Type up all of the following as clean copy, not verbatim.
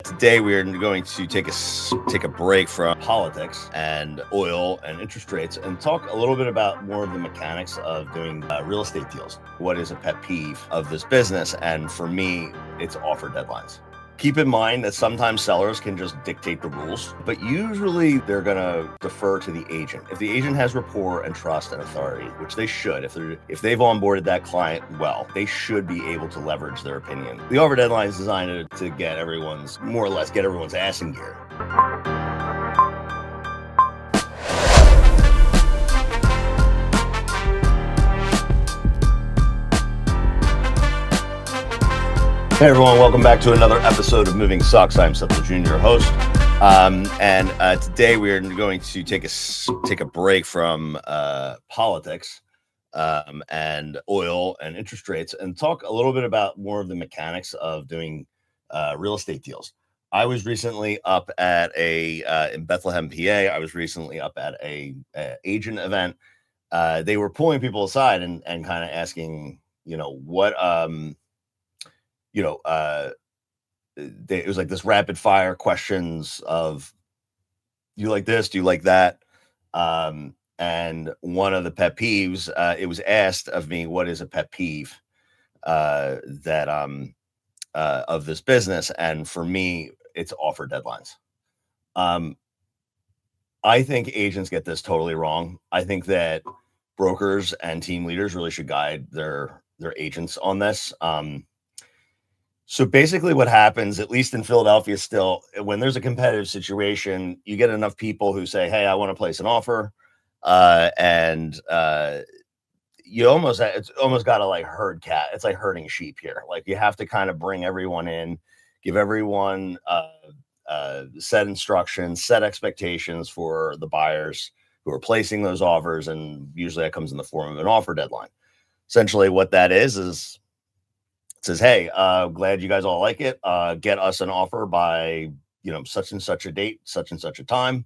Today we are going to take a break from politics and oil and interest rates and talk a little bit about more of the mechanics of doing real estate deals. What is a pet peeve of this business? And for me, it's offer deadlines. Keep in mind that sometimes sellers can just dictate the rules, but usually they're going to defer to the agent. If the agent has rapport and trust and authority, which they should, if they've onboarded that client well, they should be able to leverage their opinion. The offer deadline is designed to get everyone's ass in gear. Hey everyone, welcome back to another episode of Moving Sucks. I'm Seth, your host, and today we are going to take a break from politics and oil and interest rates and talk a little bit about more of the mechanics of doing real estate deals. I was recently up at in Bethlehem, PA. I was recently up at a agent event. They were pulling people aside and kind of asking, what. It was like this rapid fire questions of, do you like this? Do you like that? And one of the pet peeves, it was asked of me, what is a pet peeve of this business? And for me, it's offer deadlines. I think agents get this totally wrong. I think that brokers and team leaders really should guide their agents on this. So basically what happens, at least in Philadelphia still, when there's a competitive situation, you get enough people who say, hey, I want to place an offer. It's almost got to like herd cat. It's like herding sheep here. Like you have to kind of bring everyone in, give everyone set instructions, set expectations for the buyers who are placing those offers. And usually that comes in the form of an offer deadline. Essentially what that is it says, hey, glad you guys all like it. Get us an offer by, such and such a date, such and such a time.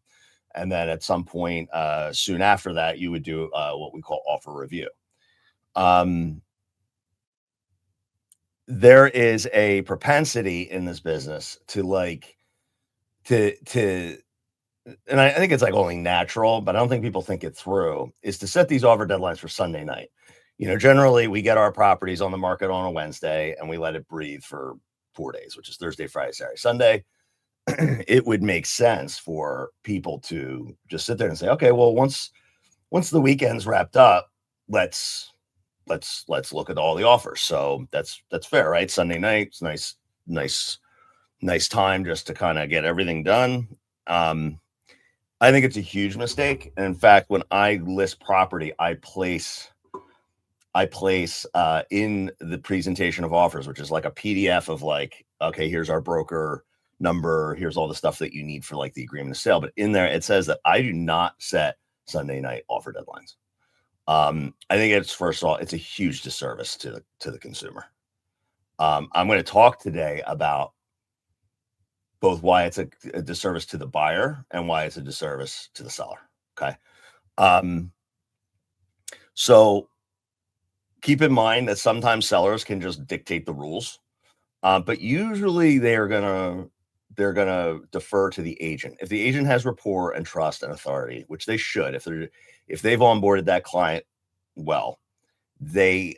And then at some point soon after that, you would do what we call offer review. There is a propensity in this business to and I think it's like only natural, but I don't think people think it through, is to set these offer deadlines for Sunday night. Generally we get our properties on the market on a Wednesday and we let it breathe for 4 days, which is Thursday, Friday, Saturday, Sunday. It would make sense for people to just sit there and say, okay, well, once the weekend's wrapped up, let's look at all the offers. So that's fair, right? Sunday night, it's nice time just to kind of get everything done. I think it's a huge mistake. And in fact, when I list property, I place in the presentation of offers, which is like a PDF of like, okay, here's our broker number, here's all the stuff that you need for like the agreement of sale. But in there, it says that I do not set Sunday night offer deadlines. I think it's, first of all, it's a huge disservice to the consumer. I'm going to talk today about both why it's a disservice to the buyer and why it's a disservice to the seller. Okay. So keep in mind that sometimes sellers can just dictate the rules, but usually they're gonna defer to the agent. If the agent has rapport and trust and authority, which they should, if they've onboarded that client well, they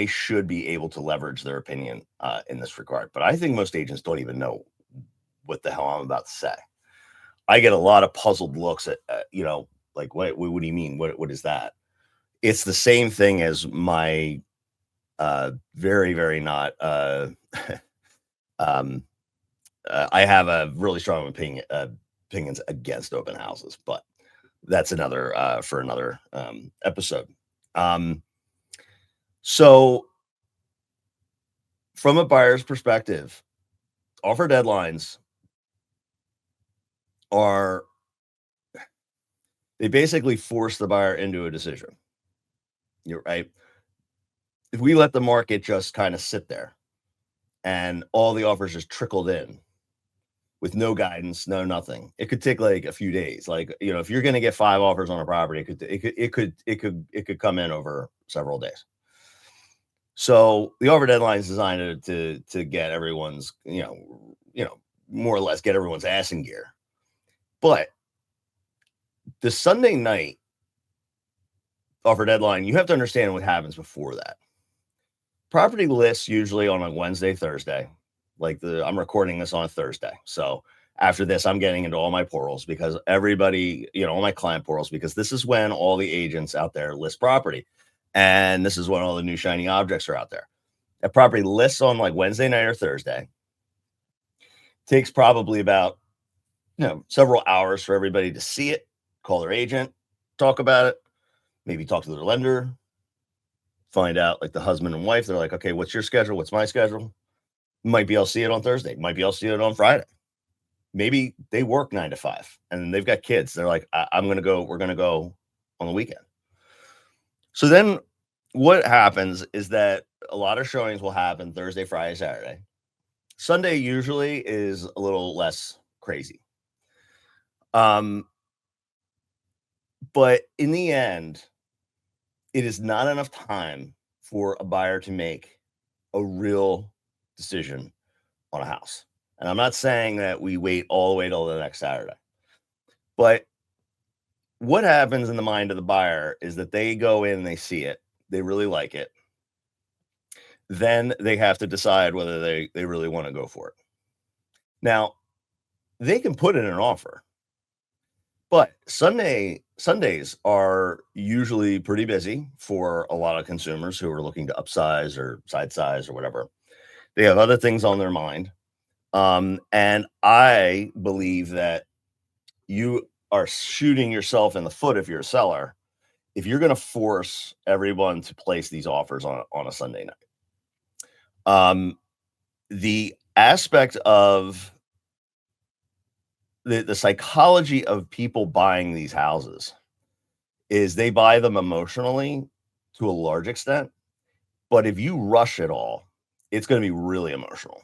should be able to leverage their opinion in this regard. But I think most agents don't even know what the hell I'm about to say. I get a lot of puzzled looks at like, what do you mean? What is that? It's the same thing as my very, very not. I have a really strong opinions against open houses, but that's another for another episode. So, from a buyer's perspective, offer deadlines they basically force the buyer into a decision. You're right. If we let the market just kind of sit there and all the offers just trickled in with no guidance, no nothing, it could take like a few days. Like, if you're going to get 5 offers on a property, it could come in over several days. So the offer deadline is designed to get everyone's, more or less get everyone's ass in gear. But the Sunday night offer deadline, you have to understand what happens before that. Property lists usually on a Wednesday, Thursday. I'm recording this on a Thursday. So after this, I'm getting into all my portals because everybody, all my client portals, because this is when all the agents out there list property. And this is when all the new shiny objects are out there. That property lists on like Wednesday night or Thursday. Takes probably about, several hours for everybody to see it, call their agent, talk about it, maybe talk to their lender, find out like the husband and wife. They're like, okay, what's your schedule? What's my schedule? Might be I'll see it on Thursday. Might be I'll see it on Friday. Maybe they work 9 to 5 and they've got kids. They're like, I'm going to go. We're going to go on the weekend. So then what happens is that a lot of showings will happen Thursday, Friday, Saturday. Sunday usually is a little less crazy. But in the end, it is not enough time for a buyer to make a real decision on a house. And I'm not saying that we wait all the way till the next Saturday. But what happens in the mind of the buyer is that they go in and they see it. They really like it. Then they have to decide whether they really want to go for it. Now, they can put in an offer. But Sundays are usually pretty busy for a lot of consumers who are looking to upsize or side size or whatever. They have other things on their mind. And I believe that you are shooting yourself in the foot if you're a seller, if you're going to force everyone to place these offers on a Sunday night. The aspect of the psychology of people buying these houses is they buy them emotionally to a large extent. But if you rush it all, it's going to be really emotional.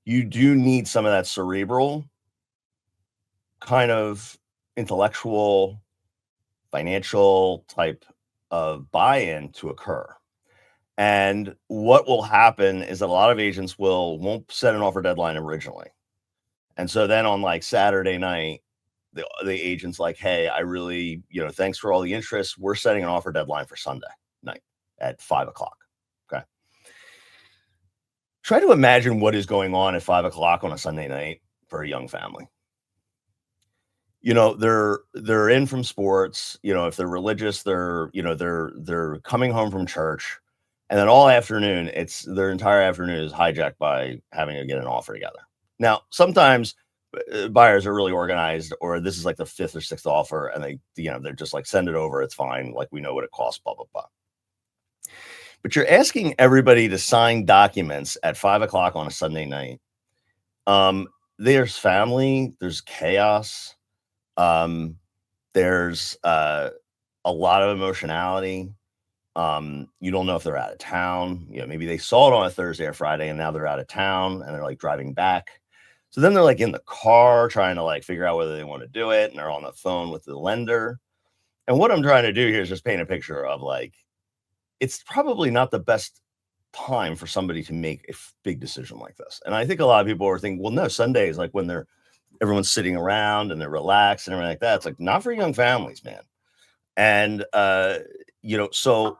You do need some of that cerebral, kind of intellectual, financial type of buy-in to occur. And what will happen is that a lot of agents won't set an offer deadline originally. And so then on like Saturday night, the agent's like, hey, I really, thanks for all the interest. We're setting an offer deadline for Sunday night at 5:00. Okay. Try to imagine what is going on at 5:00 on a Sunday night for a young family. They're in from sports, if they're religious, they're coming home from church. And then all afternoon, their entire afternoon is hijacked by having to get an offer together. Now, sometimes buyers are really organized, or this is like the 5th or 6th offer, and they're just like, send it over. It's fine. Like, we know what it costs, blah, blah, blah. But you're asking everybody to sign documents at 5:00 on a Sunday night. There's family, there's chaos. There's a lot of emotionality. You don't know if they're out of town. Maybe they saw it on a Thursday or Friday and now they're out of town and they're like driving back. So then they're like in the car trying to like figure out whether they want to do it. And they're on the phone with the lender. And what I'm trying to do here is just paint a picture of like, it's probably not the best time for somebody to make a big decision like this. And I think a lot of people are thinking, well, no, Sunday is like when everyone's sitting around and they're relaxed and everything like that. It's like not for young families, man. And, so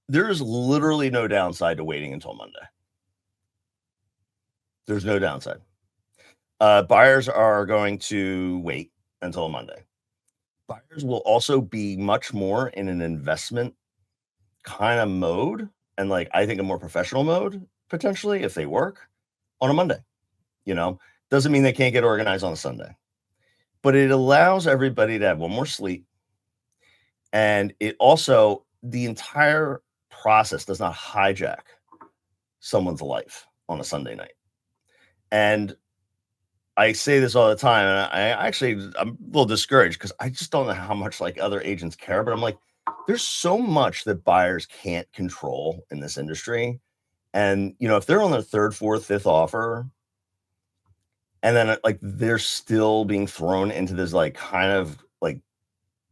there's literally no downside to waiting until Monday. There's no downside. Buyers are going to wait until Monday. Buyers will also be much more in an investment kind of mode and like, I think a more professional mode potentially if they work on a Monday, doesn't mean they can't get organized on a Sunday, but it allows everybody to have one more sleep. And it also, the entire process does not hijack someone's life on a Sunday night. And I say this all the time, and I'm a little discouraged because I just don't know how much like other agents care, but I'm like, there's so much that buyers can't control in this industry. And, if they're on their 3rd, 4th, 5th offer, and then like they're still being thrown into this like kind of like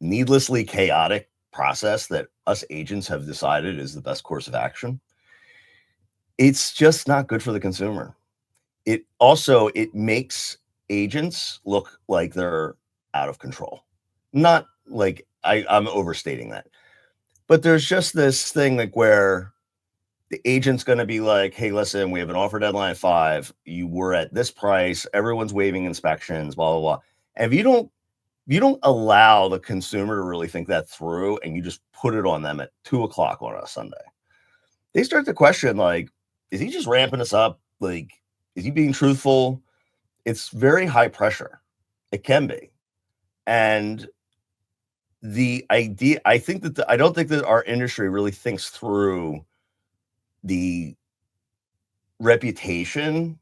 needlessly chaotic process that us agents have decided is the best course of action, it's just not good for the consumer. It makes agents look like they're out of control. Not like I'm overstating that. But there's just this thing like where the agent's going to be like, "Hey, listen, we have an offer deadline at 5. You were at this price. Everyone's waiving inspections, blah blah blah." And if you don't allow the consumer to really think that through, and you just put it on them at 2 o'clock on a Sunday, they start to question like, is he just ramping us up? Like, is he being truthful? It's very high pressure. It can be. And the idea, I don't think that our industry really thinks through the reputation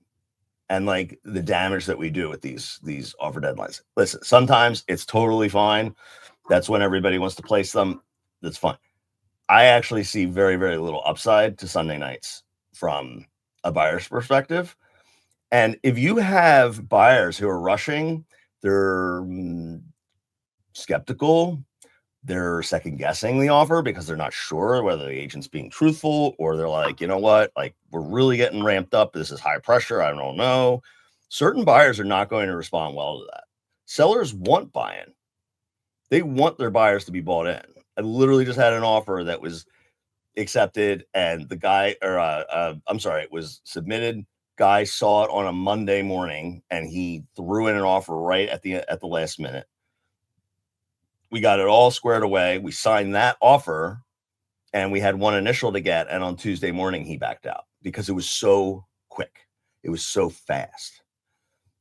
and like the damage that we do with these offer deadlines. Listen, sometimes it's totally fine. That's when everybody wants to place them. That's fine. I actually see very, very little upside to Sunday nights from a buyer's perspective. And if you have buyers who are rushing, they're skeptical, they're second guessing the offer because they're not sure whether the agent's being truthful, or they're like, you know what, like we're really getting ramped up. This is high pressure. I don't know. Certain buyers are not going to respond well to that. Sellers want buy-in. They want their buyers to be bought in. I literally just had an offer that was accepted, and the guy, or I'm sorry, it was submitted. Guy saw it on a Monday morning, and he threw in an offer right at the last minute. We got it all squared away. We signed that offer, and we had one initial to get. And on Tuesday morning, he backed out because it was so quick. It was so fast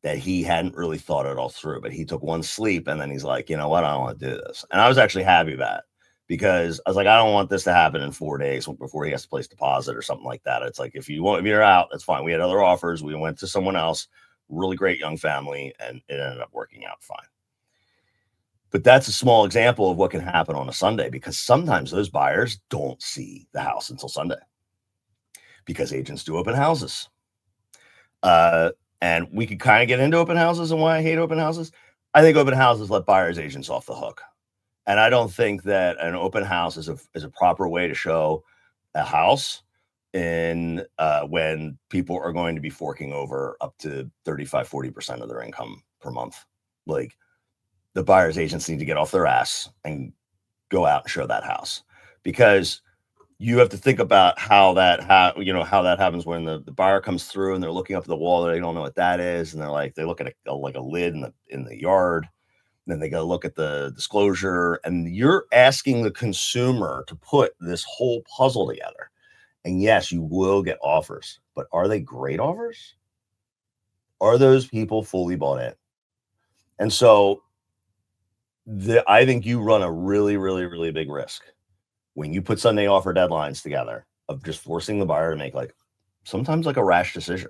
that he hadn't really thought it all through. But he took one sleep, and then he's like, you know what? I don't want to do this. And I was actually happy about it, because I was like, I don't want this to happen in 4 days before he has to place deposit or something like that. It's like, if you're out, that's fine. We had other offers. We went to someone else, really great young family, and it ended up working out fine. But that's a small example of what can happen on a Sunday, because sometimes those buyers don't see the house until Sunday, because agents do open houses. And we could kind of get into open houses and why I hate open houses. I think open houses let buyers agents off the hook. And I don't think that an open house is a proper way to show a house in when people are going to be forking over up to 35-40% of their income per month. Like, the buyer's agents need to get off their ass and go out and show that house, because you have to think about how that happens when the buyer comes through and they're looking up at the wall. They don't know what that is. And they look at a lid in the yard. Then they go look at the disclosure, and you're asking the consumer to put this whole puzzle together. And yes, you will get offers, but are they great offers? Are those people fully bought in? And so I think you run a really, really, really big risk when you put Sunday offer deadlines together of just forcing the buyer to make sometimes a rash decision.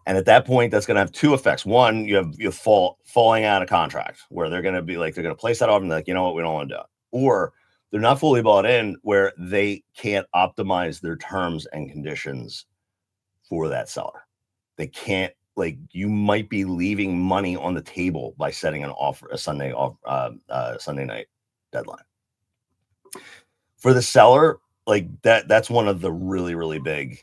And at that point, that's going to have two effects. One, you have falling out of contract, where they're going to be like, they're going to place that offer and be like, you know what, we don't want to do it. Or they're not fully bought in, where they can't optimize their terms and conditions for that seller. They can't, you might be leaving money on the table by setting a Sunday night deadline. For the seller, that's one of the really, really big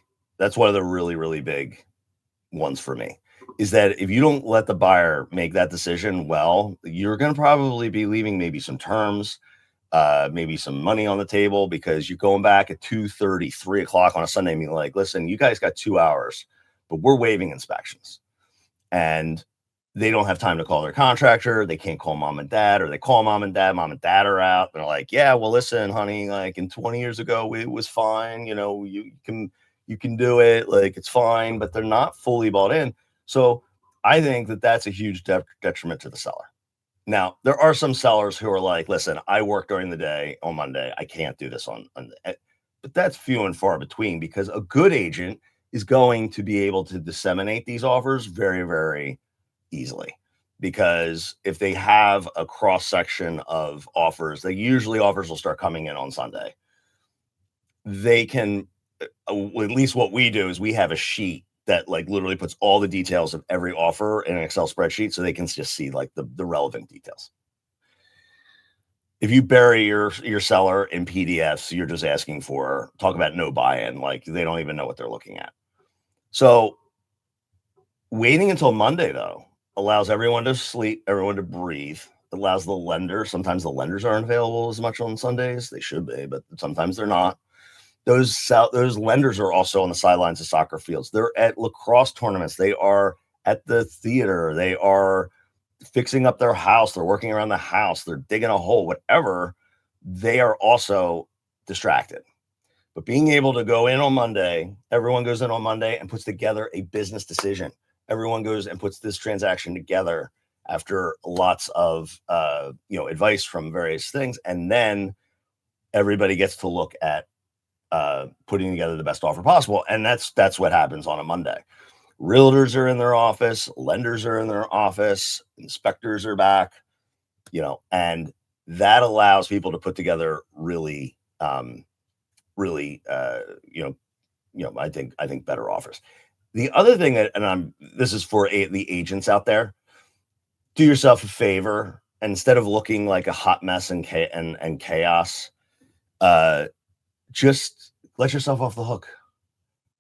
ones for me, is that if you don't let the buyer make that decision, well, you're going to probably be leaving maybe some terms, maybe some money on the table, because you're going back at 2:30, 3 o'clock on a Sunday and being like, listen, you guys got 2 hours, but we're waiving inspections. And they don't have time to call their contractor. They can't call mom and dad, or they call mom and dad are out. They're like, yeah, well, listen, honey, in 20 years ago, it was fine. You can do it. It's fine, but they're not fully bought in. So I think that that's a huge detriment to the seller. Now, there are some sellers who are like, listen, I work during the day on Monday. I can't do this but that's few and far between, because a good agent is going to be able to disseminate these offers very, very easily. Because if they have a cross section of offers, offers will start coming in on Sunday. They can, at least what we do is we have a sheet that literally puts all the details of every offer in an Excel spreadsheet, so they can just see the relevant details. if you bury your seller in PDFs, you're just asking for, talk about no buy-in. Like they don't even know what they're looking at. So waiting until Monday though allows everyone to sleep, everyone to breathe. It allows the lender. Sometimes the lenders aren't available as much on Sundays. They should be, but sometimes they're not. Those lenders are also on the sidelines of soccer fields. They're at lacrosse tournaments. They are at the theater. They are fixing up their house. They're working around the house. They're digging a hole, whatever. They are also distracted. But being able to go in on Monday, everyone goes in on Monday and puts together a business decision. Everyone goes and puts this transaction together after lots of advice from various things, and then everybody gets to look at putting together the best offer possible. And that's what happens on a Monday. Realtors are in their office, lenders are in their office, inspectors are back, and that allows people to put together really, I think better offers. The other thing that, and this is for the agents out there, do yourself a favor. Instead of looking like a hot mess and chaos, just let yourself off the hook.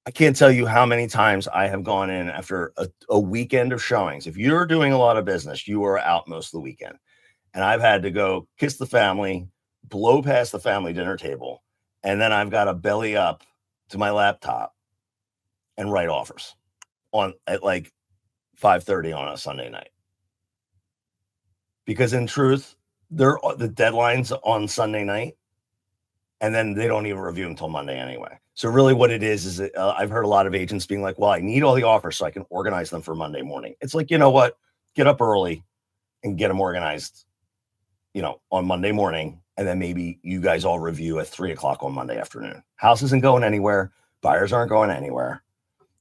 I can't tell you how many times I have gone in after a weekend of showings. If you're doing a lot of business, you are out most of the weekend. And I've had to go kiss the family, blow past the family dinner table, and then I've got to belly up to my laptop and write offers at like 5:30 on a Sunday night. Because in truth, the deadline's on Sunday night, and then they don't even review until Monday anyway. So really what it is I've heard a lot of agents being like, well, I need all the offers so I can organize them for Monday morning. It's like, you know what? Get up early and get them organized, on Monday morning. And then maybe you guys all review at 3:00 on Monday afternoon. House isn't going anywhere. Buyers aren't going anywhere.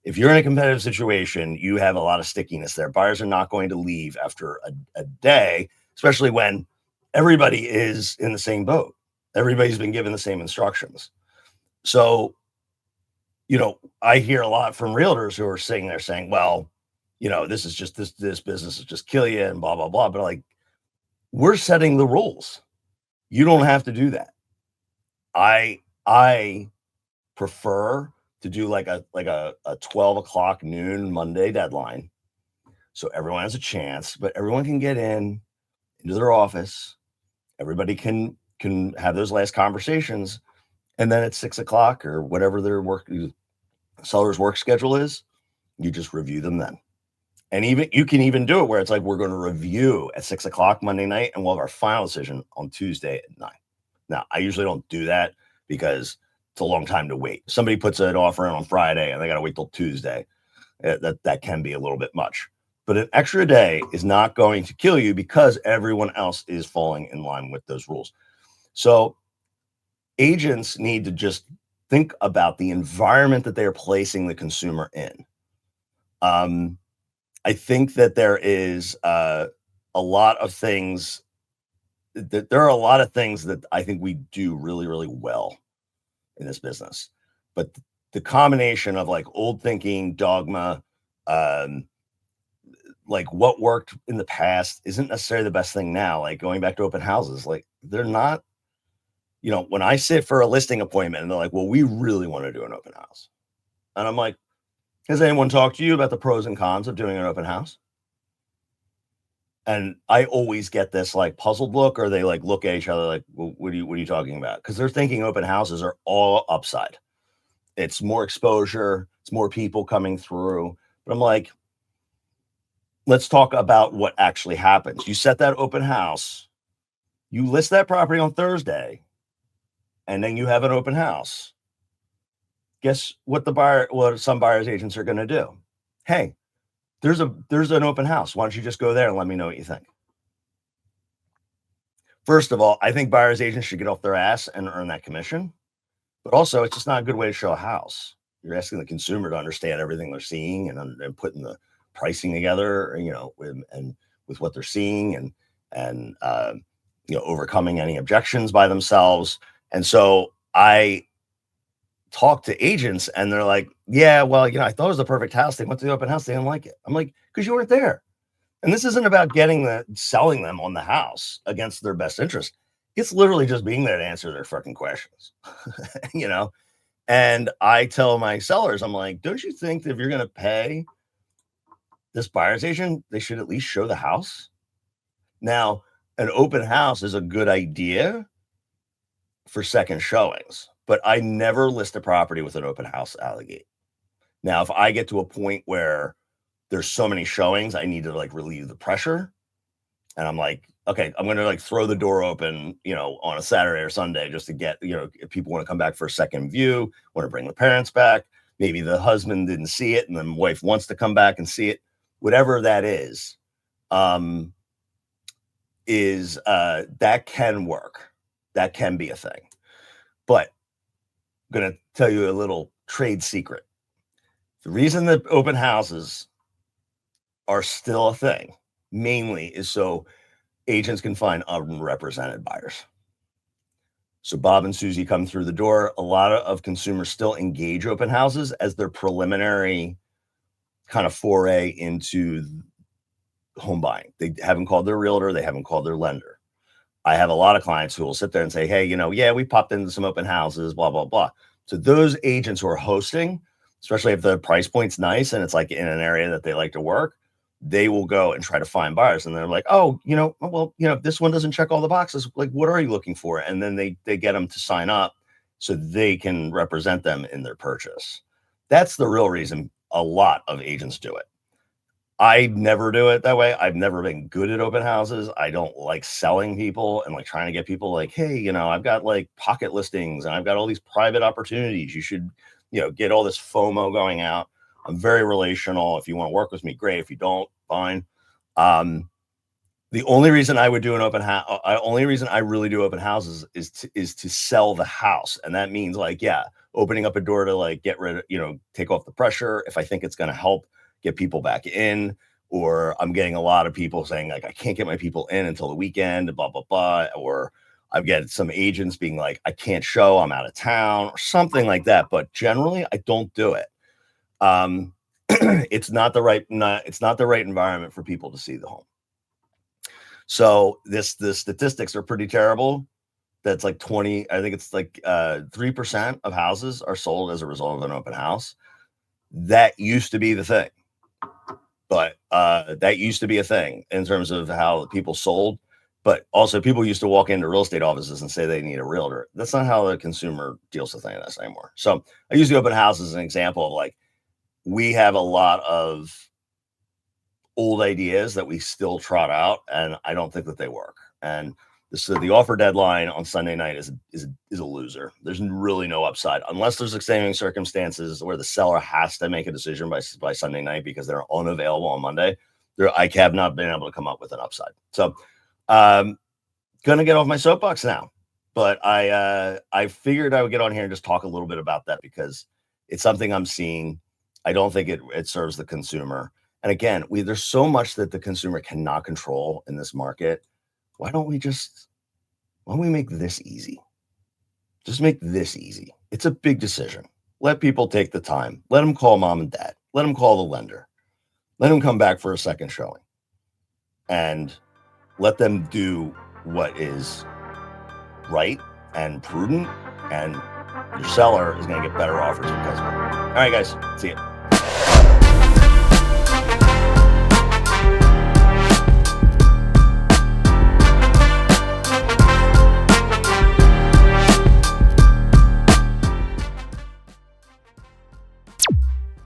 If you're in a competitive situation, you have a lot of stickiness there. Buyers are not going to leave after a day, especially when everybody is in the same boat. Everybody's been given the same instructions. So, I hear a lot from realtors who are sitting there saying, well, this is just this business is just kill you and blah, blah, blah. But like, we're setting the rules. You don't have to do that. I prefer to do like a 12:00 noon Monday deadline. So everyone has a chance, but everyone can get into their office. Everybody can have those last conversations. And then at 6:00 or whatever their seller's work schedule is, you just review them then. And you can even do it where it's like, we're going to review at 6:00 Monday night and we'll have our final decision on Tuesday at 9. Now, I usually don't do that because it's a long time to wait. Somebody puts an offer in on Friday and they got to wait till Tuesday. That can be a little bit much. But an extra day is not going to kill you because everyone else is falling in line with those rules. So agents need to just think about the environment that they're placing the consumer in. I think that there is a lot of things that there are a lot of things that I think we do really, really well in this business. But the combination of like old thinking, dogma, like what worked in the past isn't necessarily the best thing now. Like going back to open houses, like they're not, when I sit for a listing appointment and they're like, well, we really want to do an open house. And I'm like, has anyone talked to you about the pros and cons of doing an open house? And I always get this like puzzled look, or they like look at each other like, well, what are you talking about? Because they're thinking open houses are all upside. It's more exposure. It's more people coming through. But I'm like, let's talk about what actually happens. You set that open house, you list that property on Thursday, and then you have an open house. Guess what some buyer's agents are going to do? Hey, there's an open house. Why don't you just go there and let me know what you think? First of all, I think buyer's agents should get off their ass and earn that commission. But also, it's just not a good way to show a house. You're asking the consumer to understand everything they're seeing and putting the pricing together, with what they're seeing and overcoming any objections by themselves. And so I talk to agents and they're like, yeah, well, I thought it was the perfect house. They went to the open house. They didn't like it. I'm like, because you weren't there. And this isn't about selling them on the house against their best interest. It's literally just being there to answer their fucking questions, you know? And I tell my sellers, I'm like, don't you think that if you're going to pay this buyer's agent, they should at least show the house? Now, an open house is a good idea for second showings, but I never list a property with an open house out of the gate. Now, if I get to a point where there's so many showings, I need to like relieve the pressure. And I'm like, okay, I'm going to like throw the door open, on a Saturday or Sunday just to get, if people want to come back for a second view, want to bring the parents back, maybe the husband didn't see it and the wife wants to come back and see it, whatever that is that can work. That can be a thing. But I'm going to tell you a little trade secret. The reason that open houses are still a thing mainly is so agents can find unrepresented buyers. So Bob and Susie come through the door. A lot of consumers still engage open houses as their preliminary kind of foray into home buying. They haven't called their realtor. They haven't called their lender. I have a lot of clients who will sit there and say, hey, yeah, we popped into some open houses, blah, blah, blah. So those agents who are hosting, especially if the price point's nice and it's like in an area that they like to work, they will go and try to find buyers. And they're like, oh, this one doesn't check all the boxes. Like, what are you looking for? And then they get them to sign up so they can represent them in their purchase. That's the real reason a lot of agents do it. I never do it that way. I've never been good at open houses. I don't like selling people and like trying to get people like, hey, I've got like pocket listings and I've got all these private opportunities. You should, get all this FOMO going out. I'm very relational. If you want to work with me, great. If you don't, fine. The only reason I would do an open house, only reason I really do open houses is to sell the house. And that means like, opening up a door to like get rid of, take off the pressure. If I think it's going to help get people back in, or I'm getting a lot of people saying like, I can't get my people in until the weekend, blah, blah, blah. Or I've got some agents being like, I can't show, I'm out of town or something like that. But generally I don't do it. It's not the right environment for people to see the home. So the statistics are pretty terrible. That's like 20, I think it's like 3% of houses are sold as a result of an open house. That used to be the thing. But that used to be a thing in terms of how people sold. But also people used to walk into real estate offices and say they need a realtor. That's not how the consumer deals with this anymore. So I use the open house as an example of like, we have a lot of old ideas that we still trot out, and I don't think that they work. And the offer deadline on Sunday night is a loser. There's really no upside unless there's extenuating circumstances where the seller has to make a decision by Sunday night because they're unavailable on Monday. I have not been able to come up with an upside. So gonna get off my soapbox now, but I figured I would get on here and just talk a little bit about that because it's something I'm seeing. I don't think it serves the consumer. And again, there's so much that the consumer cannot control in this market. Why don't we make this easy? Just make this easy. It's a big decision. Let people take the time. Let them call mom and dad. Let them call the lender. Let them come back for a second showing. And let them do what is right and prudent. And your seller is going to get better offers because of it. All right, guys. See ya.